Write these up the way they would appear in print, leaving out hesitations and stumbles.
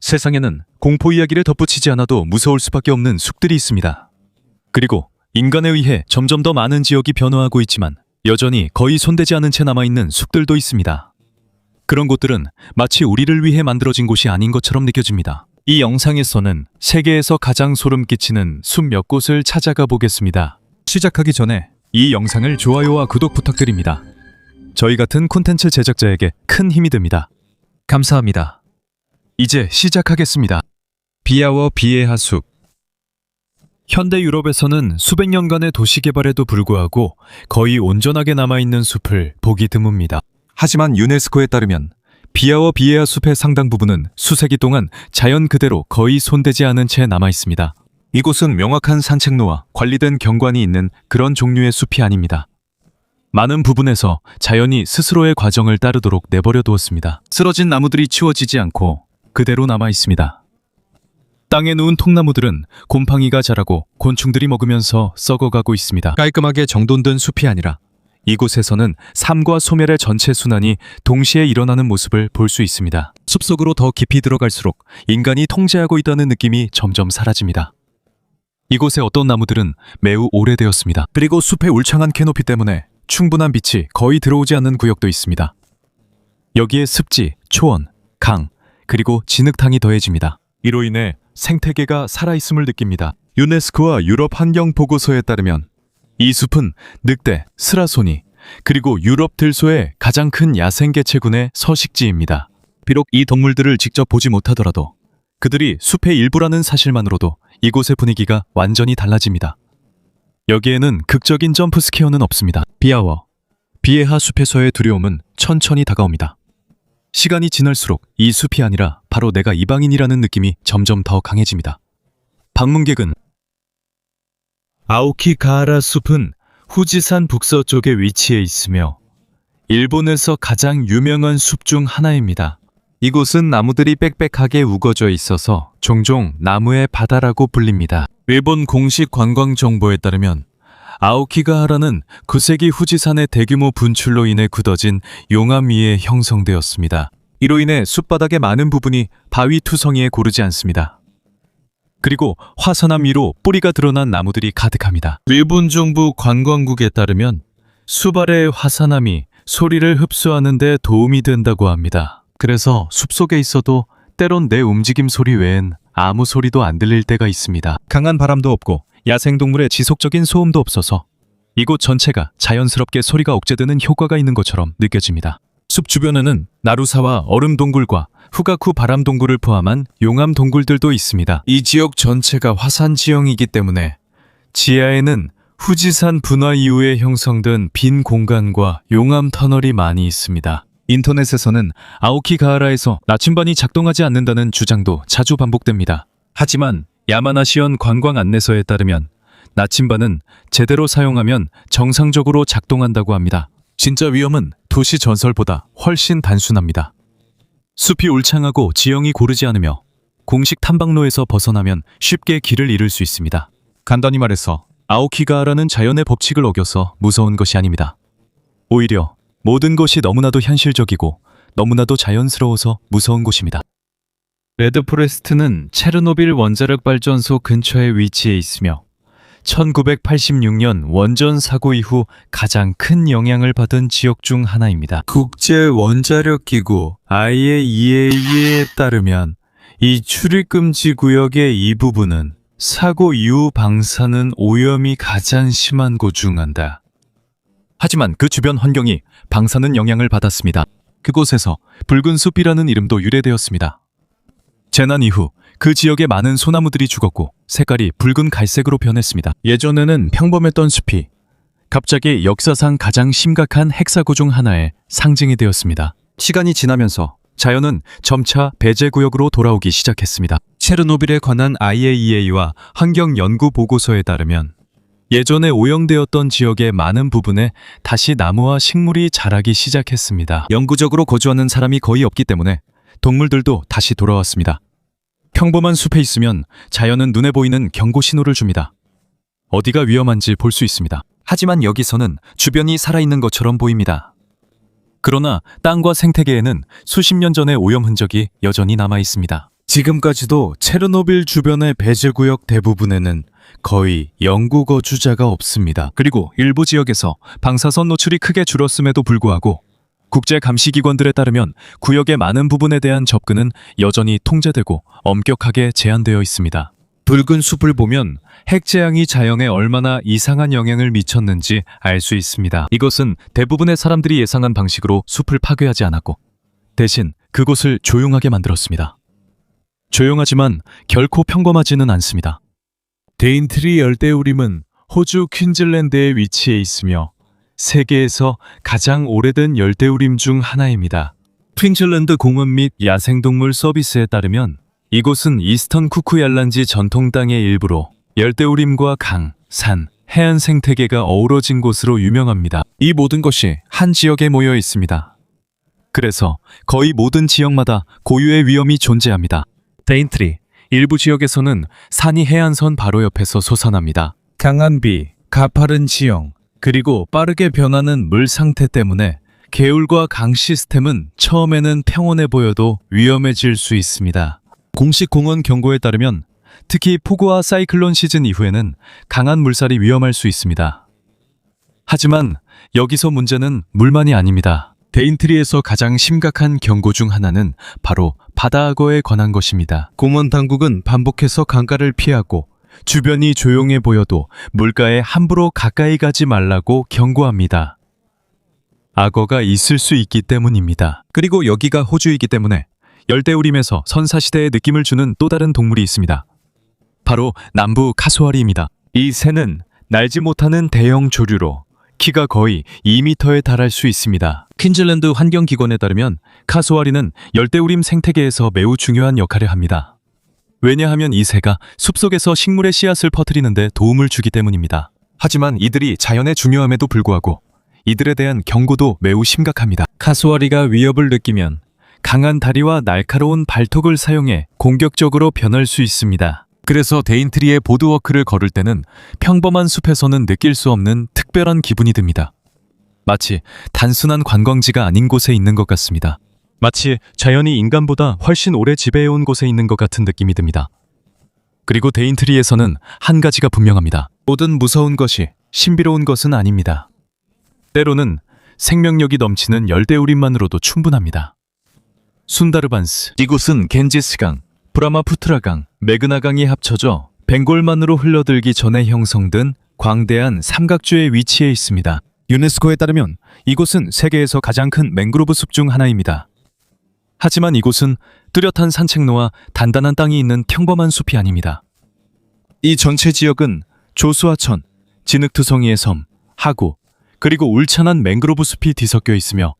세상에는 공포 이야기를 덧붙이지 않아도 무서울 수밖에 없는 숲들이 있습니다. 그리고 인간에 의해 점점 더 많은 지역이 변화하고 있지만 여전히 거의 손대지 않은 채 남아있는 숲들도 있습니다. 그런 곳들은 마치 우리를 위해 만들어진 곳이 아닌 것처럼 느껴집니다. 이 영상에서는 세계에서 가장 소름 끼치는 숲 몇 곳을 찾아가 보겠습니다. 시작하기 전에 이 영상을 좋아요와 구독 부탁드립니다. 저희 같은 콘텐츠 제작자에게 큰 힘이 됩니다. 감사합니다. 이제 시작하겠습니다. 비아워 비에하 숲. 현대 유럽에서는 수백 년간의 도시 개발에도 불구하고 거의 온전하게 남아있는 숲을 보기 드뭅니다. 하지만 유네스코에 따르면 비아워 비에하 숲의 상당 부분은 수세기 동안 자연 그대로 거의 손대지 않은 채 남아있습니다. 이곳은 명확한 산책로와 관리된 경관이 있는 그런 종류의 숲이 아닙니다. 많은 부분에서 자연이 스스로의 과정을 따르도록 내버려 두었습니다. 쓰러진 나무들이 치워지지 않고 그대로 남아 있습니다. 땅에 누운 통나무들은 곰팡이가 자라고 곤충들이 먹으면서 썩어가고 있습니다. 깔끔하게 정돈된 숲이 아니라 이곳에서는 삶과 소멸의 전체 순환이 동시에 일어나는 모습을 볼 수 있습니다. 숲속으로 더 깊이 들어갈수록 인간이 통제하고 있다는 느낌이 점점 사라집니다. 이곳의 어떤 나무들은 매우 오래되었습니다. 그리고 숲의 울창한 캐노피 때문에 충분한 빛이 거의 들어오지 않는 구역도 있습니다. 여기에 습지, 초원, 강, 그리고 진흙탕이 더해집니다. 이로 인해 생태계가 살아있음을 느낍니다. 유네스코와 유럽 환경보고서에 따르면 이 숲은 늑대, 스라소니, 그리고 유럽 들소의 가장 큰 야생개체군의 서식지입니다. 비록 이 동물들을 직접 보지 못하더라도 그들이 숲의 일부라는 사실만으로도 이곳의 분위기가 완전히 달라집니다. 여기에는 극적인 점프 스퀘어는 없습니다. 비아워, 비에하 숲에서의 두려움은 천천히 다가옵니다. 시간이 지날수록 이 숲이 아니라 바로 내가 이방인이라는 느낌이 점점 더 강해집니다. 방문객은 아오키가하라 숲은 후지산 북서쪽에 위치해 있으며 일본에서 가장 유명한 숲 중 하나입니다. 이곳은 나무들이 빽빽하게 우거져 있어서 종종 나무의 바다라고 불립니다. 일본 공식 관광 정보에 따르면 아오키가하라는 9세기 후지산의 대규모 분출로 인해 굳어진 용암 위에 형성되었습니다. 이로 인해 숲바닥의 많은 부분이 바위 투성이에 고르지 않습니다. 그리고 화산암 위로 뿌리가 드러난 나무들이 가득합니다. 일본 정부 관광국에 따르면 숲 아래의 화산암이 소리를 흡수하는 데 도움이 된다고 합니다. 그래서 숲속에 있어도 때론 내 움직임 소리 외엔 아무 소리도 안 들릴 때가 있습니다. 강한 바람도 없고 야생동물의 지속적인 소음도 없어서 이곳 전체가 자연스럽게 소리가 억제되는 효과가 있는 것처럼 느껴집니다. 숲 주변에는 나루사와 얼음동굴과 후가쿠 바람동굴을 포함한 용암동굴들도 있습니다. 이 지역 전체가 화산 지형이기 때문에 지하에는 후지산 분화 이후에 형성된 빈 공간과 용암 터널이 많이 있습니다. 인터넷에서는 아오키가하라에서 나침반이 작동하지 않는다는 주장도 자주 반복됩니다. 하지만 야마나시현 관광 안내서에 따르면 나침반은 제대로 사용하면 정상적으로 작동한다고 합니다. 진짜 위험은 도시 전설보다 훨씬 단순합니다. 숲이 울창하고 지형이 고르지 않으며 공식 탐방로에서 벗어나면 쉽게 길을 잃을 수 있습니다. 간단히 말해서 아오키가하라는 자연의 법칙을 어겨서 무서운 것이 아닙니다. 오히려 모든 것이 너무나도 현실적이고 너무나도 자연스러워서 무서운 곳입니다. 레드포레스트는 체르노빌 원자력 발전소 근처에 위치해 있으며 1986년 원전 사고 이후 가장 큰 영향을 받은 지역 중 하나입니다. 국제 원자력 기구 IAEA에 따르면 이 출입금지 구역의 이 부분은 사고 이후 방사능 오염이 가장 심한 곳 중 하나다. 하지만 그 주변 환경이 방사능 영향을 받았습니다. 그곳에서 붉은 숲이라는 이름도 유래되었습니다. 재난 이후 그 지역의 많은 소나무들이 죽었고 색깔이 붉은 갈색으로 변했습니다. 예전에는 평범했던 숲이 갑자기 역사상 가장 심각한 핵사고 중 하나의 상징이 되었습니다. 시간이 지나면서 자연은 점차 배제구역으로 돌아오기 시작했습니다. 체르노빌에 관한 IAEA와 환경연구보고서에 따르면 예전에 오염되었던 지역의 많은 부분에 다시 나무와 식물이 자라기 시작했습니다. 영구적으로 거주하는 사람이 거의 없기 때문에 동물들도 다시 돌아왔습니다. 평범한 숲에 있으면 자연은 눈에 보이는 경고 신호를 줍니다. 어디가 위험한지 볼 수 있습니다. 하지만 여기서는 주변이 살아있는 것처럼 보입니다. 그러나 땅과 생태계에는 수십 년 전의 오염 흔적이 여전히 남아 있습니다. 지금까지도 체르노빌 주변의 배제구역 대부분에는 거의 영구 거주자가 없습니다. 그리고 일부 지역에서 방사선 노출이 크게 줄었음에도 불구하고 국제 감시기관들에 따르면 구역의 많은 부분에 대한 접근은 여전히 통제되고 엄격하게 제한되어 있습니다. 붉은 숲을 보면 핵재앙이 자연에 얼마나 이상한 영향을 미쳤는지 알 수 있습니다. 이것은 대부분의 사람들이 예상한 방식으로 숲을 파괴하지 않았고 대신 그곳을 조용하게 만들었습니다. 조용하지만 결코 평범하지는 않습니다. 데인트리 열대우림은 호주 퀸즐랜드에 위치해 있으며 세계에서 가장 오래된 열대우림 중 하나입니다. 퀸즐랜드 공원 및 야생동물 서비스에 따르면 이곳은 이스턴 쿠쿠얄란지 전통 땅의 일부로 열대우림과 강, 산, 해안 생태계가 어우러진 곳으로 유명합니다. 이 모든 것이 한 지역에 모여 있습니다. 그래서 거의 모든 지역마다 고유의 위험이 존재합니다. 데인트리, 일부 지역에서는 산이 해안선 바로 옆에서 솟아납니다. 강한 비, 가파른 지형, 그리고 빠르게 변하는 물 상태 때문에 개울과 강 시스템은 처음에는 평온해 보여도 위험해질 수 있습니다. 공식 공원 경고에 따르면 특히 폭우와 사이클론 시즌 이후에는 강한 물살이 위험할 수 있습니다. 하지만 여기서 문제는 물만이 아닙니다. 데인트리에서 가장 심각한 경고 중 하나는 바로 바다악어에 관한 것입니다. 공원 당국은 반복해서 강가를 피하고 주변이 조용해 보여도 물가에 함부로 가까이 가지 말라고 경고합니다. 악어가 있을 수 있기 때문입니다. 그리고 여기가 호주이기 때문에 열대우림에서 선사시대의 느낌을 주는 또 다른 동물이 있습니다. 바로 남부 카소아리입니다. 이 새는 날지 못하는 대형 조류로 키가 거의 2m에 달할 수 있습니다. 퀸즐랜드 환경기관에 따르면 카소아리는 열대우림 생태계에서 매우 중요한 역할을 합니다. 왜냐하면 이 새가 숲속에서 식물의 씨앗을 퍼뜨리는 데 도움을 주기 때문입니다. 하지만 이들이 자연의 중요함에도 불구하고 이들에 대한 경고도 매우 심각합니다. 카소아리가 위협을 느끼면 강한 다리와 날카로운 발톱을 사용해 공격적으로 변할 수 있습니다. 그래서 데인트리의 보드워크를 걸을 때는 평범한 숲에서는 느낄 수 없는 특별한 기분이 듭니다. 마치 단순한 관광지가 아닌 곳에 있는 것 같습니다. 마치 자연이 인간보다 훨씬 오래 지배해온 곳에 있는 것 같은 느낌이 듭니다. 그리고 데인트리에서는 한 가지가 분명합니다. 모든 무서운 것이 신비로운 것은 아닙니다. 때로는 생명력이 넘치는 열대우림만으로도 충분합니다. 순다르반스, 이곳은 겐지스강, 브라마푸트라강, 메그나강이 합쳐져 벵골만으로 흘러들기 전에 형성된 광대한 삼각주에 위치해 있습니다. 유네스코에 따르면 이곳은 세계에서 가장 큰 맹그로브 숲 중 하나입니다. 하지만 이곳은 뚜렷한 산책로와 단단한 땅이 있는 평범한 숲이 아닙니다. 이 전체 지역은 조수아천, 진흙투성이의 섬, 하구, 그리고 울창한 맹그로브 숲이 뒤섞여 있으며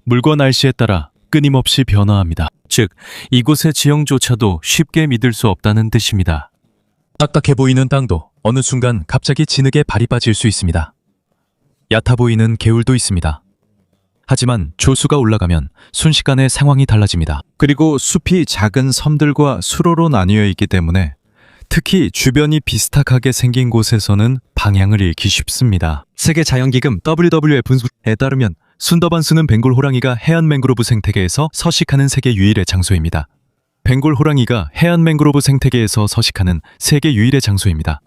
물과 날씨에 따라 끊임없이 변화합니다. 즉, 이곳의 지형조차도 쉽게 믿을 수 없다는 뜻입니다. 딱딱해 보이는 땅도 어느 순간 갑자기 진흙에 발이 빠질 수 있습니다. 얕아 보이는 개울도 있습니다. 하지만 조수가 올라가면 순식간에 상황이 달라집니다. 그리고 숲이 작은 섬들과 수로로 나뉘어 있기 때문에 특히 주변이 비슷하게 생긴 곳에서는 방향을 잃기 쉽습니다. 세계 자연기금 WWF에 따르면 순더반스는 벵골 호랑이가 해안 맹그로브 생태계에서 서식하는 세계 유일의 장소입니다. 벵골 호랑이가 해안 맹그로브 생태계에서 서식하는 세계 유일의 장소입니다.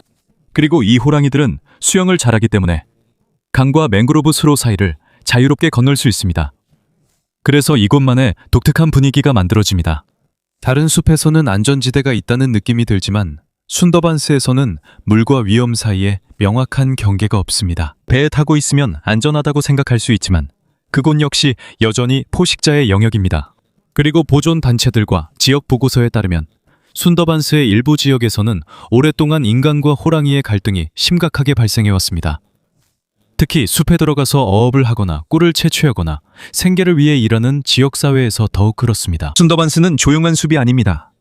그리고 이 호랑이들은 수영을 잘하기 때문에 강과 맹그로브 수로 사이를 자유롭게 건널 수 있습니다. 그래서 이곳만의 독특한 분위기가 만들어집니다. 다른 숲에서는 안전지대가 있다는 느낌이 들지만 순더반스에서는 물과 위험 사이에 명확한 경계가 없습니다. 배에 타고 있으면 안전하다고 생각할 수 있지만 그곳 역시 여전히 포식자의 영역입니다. 그리고 보존 단체들과 지역 보고서에 따르면 순더반스의 일부 지역에서는 오랫동안 인간과 호랑이의 갈등이 심각하게 발생해왔습니다. 특히 숲에 들어가서 어업을 하거나 꿀을 채취하거나 생계를 위해 일하는 지역사회에서 더욱 그렇습니다. 순더반스는 조용한 숲이 아닙니다.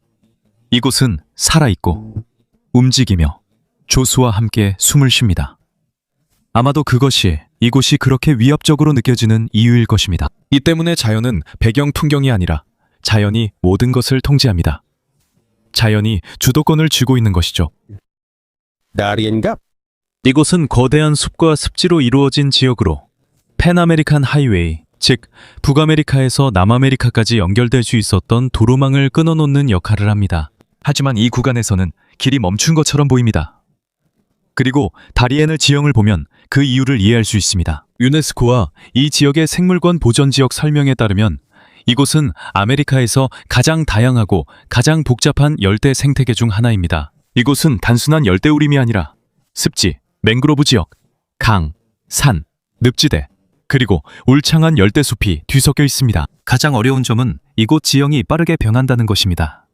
이곳은 살아있고 움직이며 조수와 함께 숨을 쉽니다. 아마도 그것이 이곳이 그렇게 위협적으로 느껴지는 이유일 것입니다. 이 때문에 자연은 배경 풍경이 아니라 자연이 모든 것을 통제합니다. 자연이 주도권을 쥐고 있는 것이죠. 이곳은 거대한 숲과 습지로 이루어진 지역으로 팬아메리칸 하이웨이, 즉 북아메리카에서 남아메리카까지 연결될 수 있었던 도로망을 끊어놓는 역할을 합니다. 하지만 이 구간에서는 길이 멈춘 것처럼 보입니다. 그리고 다리에는 지형을 보면 그 이유를 이해할 수 있습니다. 유네스코와 이 지역의 생물권 보전 지역 설명에 따르면 이곳은 아메리카에서 가장 다양하고 가장 복잡한 열대 생태계 중 하나입니다. 이곳은 단순한 열대우림이 아니라 습지, 맹그로브 지역, 강, 산, 늪지대, 그리고 울창한 열대숲이 뒤섞여 있습니다. 가장 어려운 점은 이곳 지형이 빠르게 변한다는 것입니다.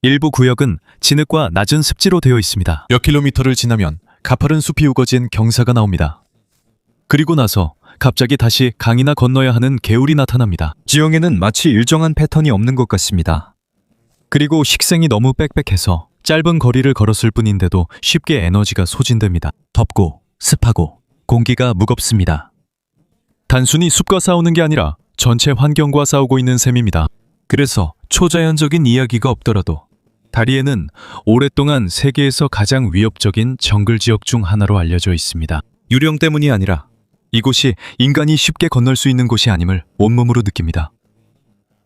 일부 구역은 진흙과 낮은 습지로 되어 있습니다. 몇 킬로미터를 지나면 가파른 숲이 우거진 경사가 나옵니다. 그리고 나서 갑자기 다시 강이나 건너야 하는 개울이 나타납니다. 지형에는 마치 일정한 패턴이 없는 것 같습니다. 그리고 식생이 너무 빽빽해서 짧은 거리를 걸었을 뿐인데도 쉽게 에너지가 소진됩니다. 덥고 습하고 공기가 무겁습니다. 단순히 숲과 싸우는 게 아니라 전체 환경과 싸우고 있는 셈입니다. 그래서 초자연적인 이야기가 없더라도 다리에는 오랫동안 세계에서 가장 위협적인 정글 지역 중 하나로 알려져 있습니다. 유령 때문이 아니라 이곳이 인간이 쉽게 건널 수 있는 곳이 아님을 온몸으로 느낍니다.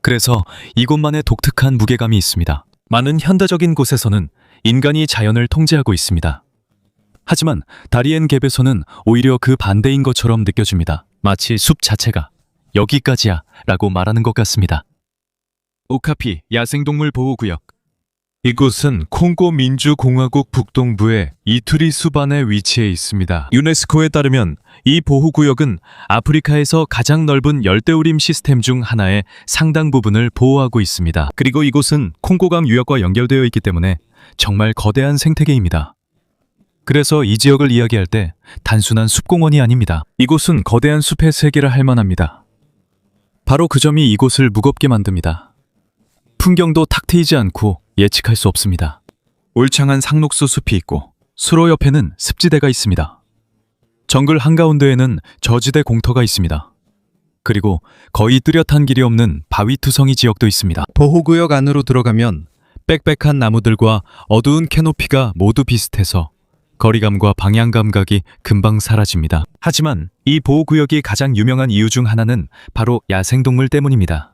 그래서 이곳만의 독특한 무게감이 있습니다. 많은 현대적인 곳에서는 인간이 자연을 통제하고 있습니다. 하지만 다리엔 갭에서는 오히려 그 반대인 것처럼 느껴집니다. 마치 숲 자체가 여기까지야 라고 말하는 것 같습니다. 오카피 야생동물 보호구역. 이곳은 콩고 민주공화국 북동부의 이투리 수반에 위치해 있습니다. 유네스코에 따르면 이 보호구역은 아프리카에서 가장 넓은 열대우림 시스템 중 하나의 상당 부분을 보호하고 있습니다. 그리고 이곳은 콩고강 유역과 연결되어 있기 때문에 정말 거대한 생태계입니다. 그래서 이 지역을 이야기할 때 단순한 숲공원이 아닙니다. 이곳은 거대한 숲의 세계를 할 만합니다. 바로 그 점이 이곳을 무겁게 만듭니다. 풍경도 탁 트이지 않고 예측할 수 없습니다. 울창한 상록수 숲이 있고 수로 옆에는 습지대가 있습니다. 정글 한가운데에는 저지대 공터가 있습니다. 그리고 거의 뚜렷한 길이 없는 바위투성이 지역도 있습니다. 보호구역 안으로 들어가면 빽빽한 나무들과 어두운 캐노피가 모두 비슷해서 거리감과 방향 감각이 금방 사라집니다. 하지만 이 보호구역이 가장 유명한 이유 중 하나는 바로 야생동물 때문입니다.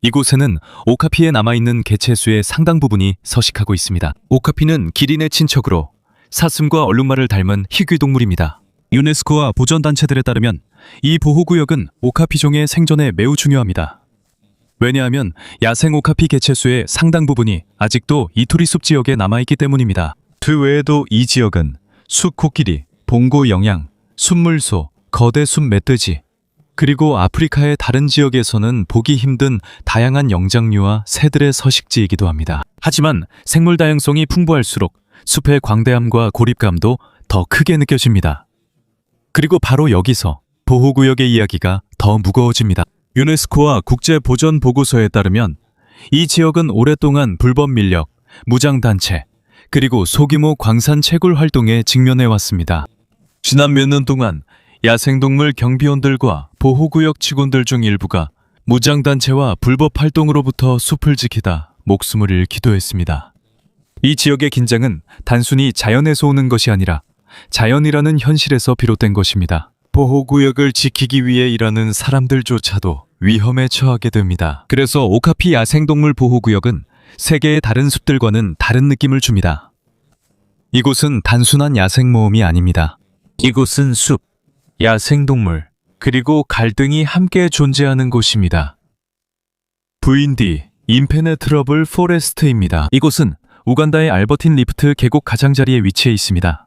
이곳에는 오카피에 남아있는 개체수의 상당 부분이 서식하고 있습니다. 오카피는 기린의 친척으로 사슴과 얼룩말을 닮은 희귀동물입니다. 유네스코와 보전단체들에 따르면 이 보호구역은 오카피종의 생존에 매우 중요합니다. 왜냐하면 야생 오카피 개체수의 상당 부분이 아직도 이투리 숲 지역에 남아있기 때문입니다. 그 외에도 이 지역은 숲코끼리, 봉고 영양, 숲물소, 거대 숲 멧돼지, 그리고 아프리카의 다른 지역에서는 보기 힘든 다양한 영장류와 새들의 서식지이기도 합니다. 하지만 생물 다양성이 풍부할수록 숲의 광대함과 고립감도 더 크게 느껴집니다. 그리고 바로 여기서 보호구역의 이야기가 더 무거워집니다. 유네스코와 국제보전보고서에 따르면 이 지역은 오랫동안 불법 밀렵, 무장단체, 그리고 소규모 광산 채굴 활동에 직면해왔습니다. 지난 몇 년 동안 야생동물 경비원들과 보호구역 직원들 중 일부가 무장단체와 불법 활동으로부터 숲을 지키다 목숨을 잃기도 했습니다. 이 지역의 긴장은 단순히 자연에서 오는 것이 아니라 자연이라는 현실에서 비롯된 것입니다. 보호구역을 지키기 위해 일하는 사람들조차도 위험에 처하게 됩니다. 그래서 오카피 야생동물 보호구역은 세계의 다른 숲들과는 다른 느낌을 줍니다. 이곳은 단순한 야생모험이 아닙니다. 이곳은 숲, 야생동물, 그리고 갈등이 함께 존재하는 곳입니다. VND, 임페네트러블 포레스트입니다. 이곳은 우간다의 알버틴 리프트 계곡 가장자리에 위치해 있습니다.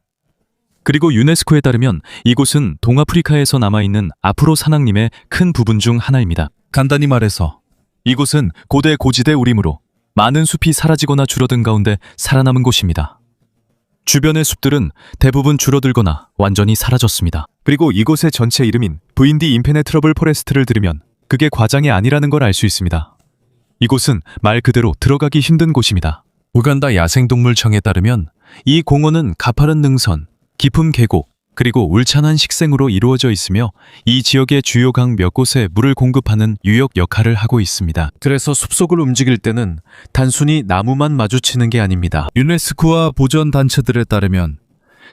그리고 유네스코에 따르면 이곳은 동아프리카에서 남아있는 아프로 산악림의 큰 부분 중 하나입니다. 간단히 말해서 이곳은 고대 고지대 우림으로 많은 숲이 사라지거나 줄어든 가운데 살아남은 곳입니다. 주변의 숲들은 대부분 줄어들거나 완전히 사라졌습니다. 그리고 이곳의 전체 이름인 VND 임페네트러블 포레스트를 들으면 그게 과장이 아니라는 걸 알 수 있습니다. 이곳은 말 그대로 들어가기 힘든 곳입니다. 우간다 야생동물청에 따르면 이 공원은 가파른 능선, 깊은 계곡, 그리고 울창한 식생으로 이루어져 있으며 이 지역의 주요 강 몇 곳에 물을 공급하는 유역 역할을 하고 있습니다. 그래서 숲속을 움직일 때는 단순히 나무만 마주치는 게 아닙니다. 유네스코와 보전 단체들에 따르면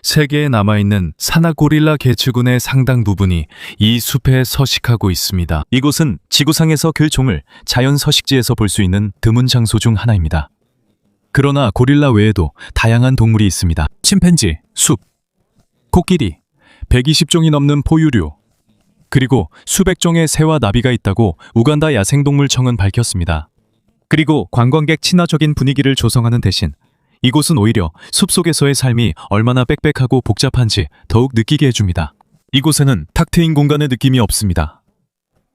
세계에 남아있는 사나고릴라 개체군의 상당 부분이 이 숲에 서식하고 있습니다. 이곳은 지구상에서 그 종을 자연 서식지에서 볼 수 있는 드문 장소 중 하나입니다. 그러나 고릴라 외에도 다양한 동물이 있습니다. 침팬지, 숲, 코끼리, 120종이 넘는 포유류, 그리고 수백 종의 새와 나비가 있다고 우간다 야생동물청은 밝혔습니다. 그리고 관광객 친화적인 분위기를 조성하는 대신 이곳은 오히려 숲속에서의 삶이 얼마나 빽빽하고 복잡한지 더욱 느끼게 해줍니다. 이곳에는 탁 트인 공간의 느낌이 없습니다.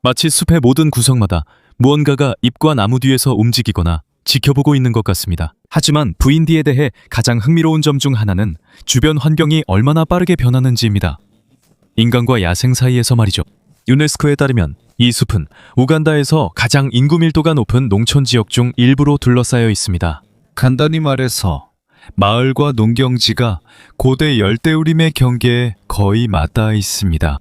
마치 숲의 모든 구석마다 무언가가 잎과 나무 뒤에서 움직이거나 지켜보고 있는 것 같습니다. 하지만 VND에 대해 가장 흥미로운 점 중 하나는 주변 환경이 얼마나 빠르게 변하는지입니다. 인간과 야생 사이에서 말이죠. 유네스코에 따르면 이 숲은 우간다에서 가장 인구 밀도가 높은 농촌 지역 중 일부로 둘러싸여 있습니다. 간단히 말해서 마을과 농경지가 고대 열대우림의 경계에 거의 맞닿아 있습니다.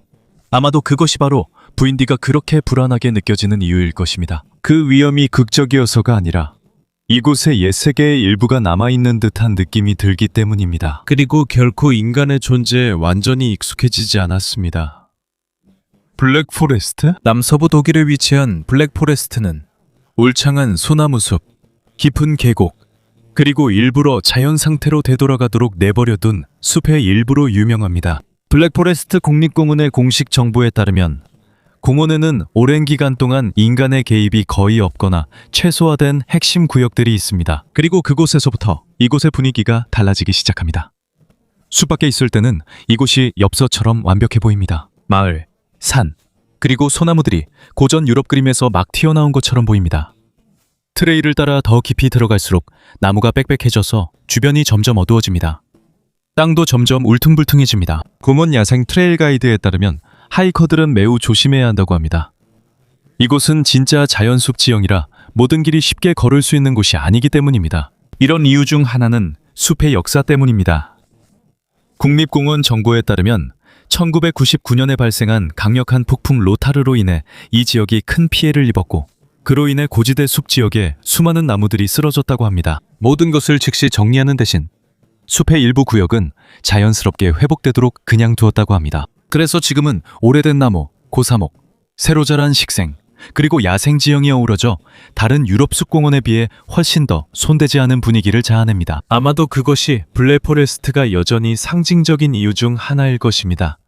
아마도 그것이 바로 VND가 그렇게 불안하게 느껴지는 이유일 것입니다. 그 위험이 극적이어서가 아니라 이곳에 옛 세계의 일부가 남아있는 듯한 느낌이 들기 때문입니다. 그리고 결코 인간의 존재에 완전히 익숙해지지 않았습니다. 블랙포레스트? 남서부 독일에 위치한 블랙포레스트는 울창한 소나무 숲, 깊은 계곡, 그리고 일부러 자연 상태로 되돌아가도록 내버려둔 숲의 일부로 유명합니다. 블랙포레스트 국립공원의 공식 정보에 따르면 공원에는 오랜 기간 동안 인간의 개입이 거의 없거나 최소화된 핵심 구역들이 있습니다. 그리고 그곳에서부터 이곳의 분위기가 달라지기 시작합니다. 숲 밖에 있을 때는 이곳이 엽서처럼 완벽해 보입니다. 마을, 산, 그리고 소나무들이 고전 유럽 그림에서 막 튀어나온 것처럼 보입니다. 트레일을 따라 더 깊이 들어갈수록 나무가 빽빽해져서 주변이 점점 어두워집니다. 땅도 점점 울퉁불퉁해집니다. 구몬 야생 트레일 가이드에 따르면 하이커들은 매우 조심해야 한다고 합니다. 이곳은 진짜 자연숲 지형이라 모든 길이 쉽게 걸을 수 있는 곳이 아니기 때문입니다. 이런 이유 중 하나는 숲의 역사 때문입니다. 국립공원 정보에 따르면 1999년에 발생한 강력한 폭풍 로타르로 인해 이 지역이 큰 피해를 입었고 그로 인해 고지대 숲 지역에 수많은 나무들이 쓰러졌다고 합니다. 모든 것을 즉시 정리하는 대신 숲의 일부 구역은 자연스럽게 회복되도록 그냥 두었다고 합니다. 그래서 지금은 오래된 나무, 고사목, 새로 자란 식생, 그리고 야생 지형이 어우러져 다른 유럽 숲공원에 비해 훨씬 더 손대지 않은 분위기를 자아냅니다. 아마도 그것이 블랙포레스트가 여전히 상징적인 이유 중 하나일 것입니다.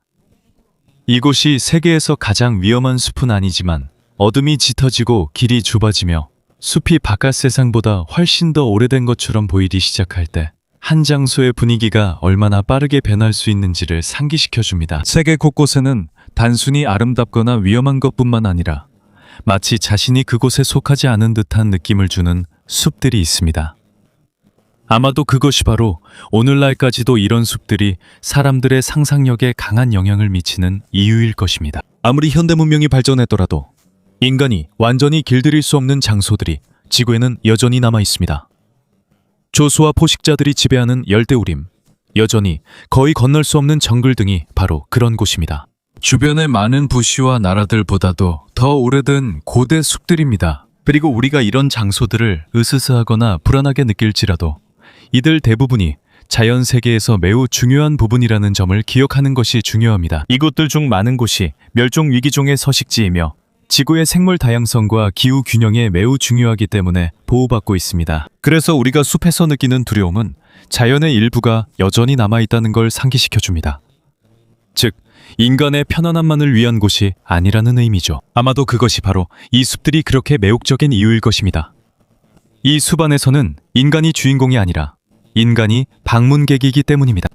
이곳이 세계에서 가장 위험한 숲은 아니지만 어둠이 짙어지고 길이 좁아지며 숲이 바깥 세상보다 훨씬 더 오래된 것처럼 보이기 시작할 때 한 장소의 분위기가 얼마나 빠르게 변할 수 있는지를 상기시켜줍니다. 세계 곳곳에는 단순히 아름답거나 위험한 것뿐만 아니라 마치 자신이 그곳에 속하지 않은 듯한 느낌을 주는 숲들이 있습니다. 아마도 그것이 바로 오늘날까지도 이런 숲들이 사람들의 상상력에 강한 영향을 미치는 이유일 것입니다. 아무리 현대 문명이 발전했더라도 인간이 완전히 길들일 수 없는 장소들이 지구에는 여전히 남아 있습니다. 조수와 포식자들이 지배하는 열대우림, 여전히 거의 건널 수 없는 정글 등이 바로 그런 곳입니다. 주변의 많은 부시와 나라들보다도 더 오래된 고대 숲들입니다. 그리고 우리가 이런 장소들을 으스스하거나 불안하게 느낄지라도 이들 대부분이 자연 세계에서 매우 중요한 부분이라는 점을 기억하는 것이 중요합니다. 이곳들 중 많은 곳이 멸종 위기종의 서식지이며 지구의 생물 다양성과 기후 균형에 매우 중요하기 때문에 보호받고 있습니다. 그래서 우리가 숲에서 느끼는 두려움은 자연의 일부가 여전히 남아있다는 걸 상기시켜줍니다. 즉, 인간의 편안함만을 위한 곳이 아니라는 의미죠. 아마도 그것이 바로 이 숲들이 그렇게 매혹적인 이유일 것입니다. 이 숲 안에서는 인간이 주인공이 아니라 인간이 방문객이기 때문입니다.